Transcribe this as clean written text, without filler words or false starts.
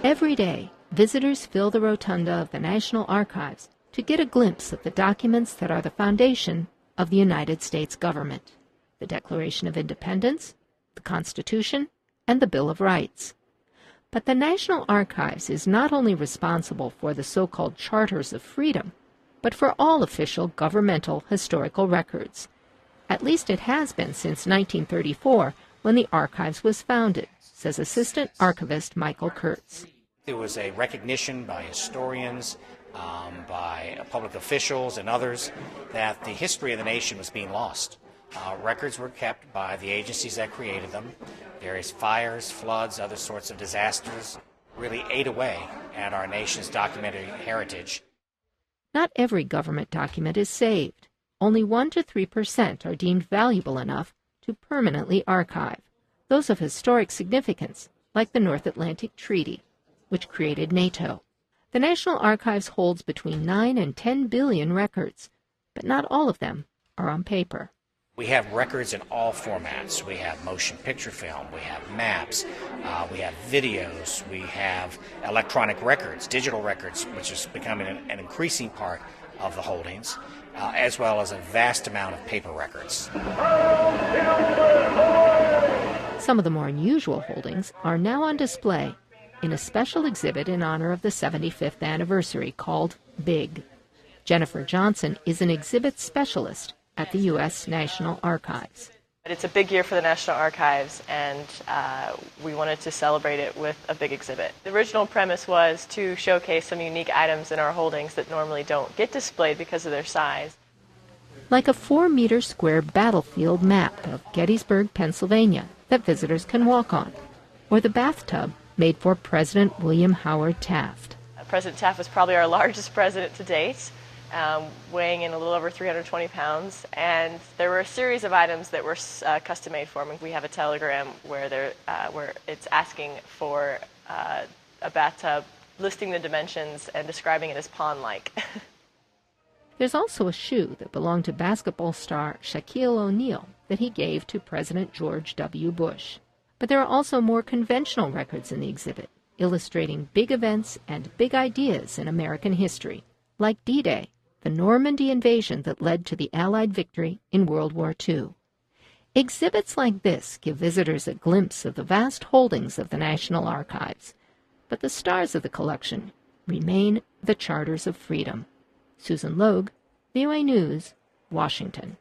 Every day, visitors fill the rotunda of the National Archives to get a glimpse of the documents that are the foundation of the United States government: the Declaration of Independence, the Constitution, and the Bill of Rights. But the National Archives is not only responsible for the so-called Charters of Freedom, but for all official governmental historical records. At least it has been since 1934, when the Archives was founded, says Assistant Archivist Michael Kurtz. There was a recognition by historians, by public officials and others, that the history of the nation was being lost. Records were kept by the agencies that created them. Various fires, floods, other sorts of disasters really ate away at our nation's documentary heritage. Not every government document is saved. Only 1 to 3% are deemed valuable enough to permanently archive, those of historic significance, like the North Atlantic Treaty, which created NATO. The National Archives holds between 9 and 10 billion records, but not all of them are on paper. We have records in all formats. We have motion picture film, we have maps, we have videos, we have electronic records, digital records, which is becoming an increasing part of the holdings, as well as a vast amount of paper records. Some of the more unusual holdings are now on display in a special exhibit in honor of the 75th anniversary called Big. Jennifer Johnson is an exhibit specialist at the U.S. National Archives. It's a big year for the National Archives, and we wanted to celebrate it with a big exhibit. The original premise was to showcase some unique items in our holdings that normally don't get displayed because of their size. Like a 4-meter square battlefield map of Gettysburg, Pennsylvania, that visitors can walk on, or the bathtub made for President William Howard Taft. President Taft was probably our largest president to date, weighing in a little over 320 pounds, and there were a series of items that were custom-made for him. We have a telegram where it's asking for a bathtub, listing the dimensions and describing it as pond-like. There's also a shoe that belonged to basketball star Shaquille O'Neal that he gave to President George W. Bush. But there are also more conventional records in the exhibit, illustrating big events and big ideas in American history, like D-Day, the Normandy invasion that led to the Allied victory in World War II. Exhibits like this give visitors a glimpse of the vast holdings of the National Archives, but the stars of the collection remain the Charters of Freedom. Susan Logue, VOA News, Washington.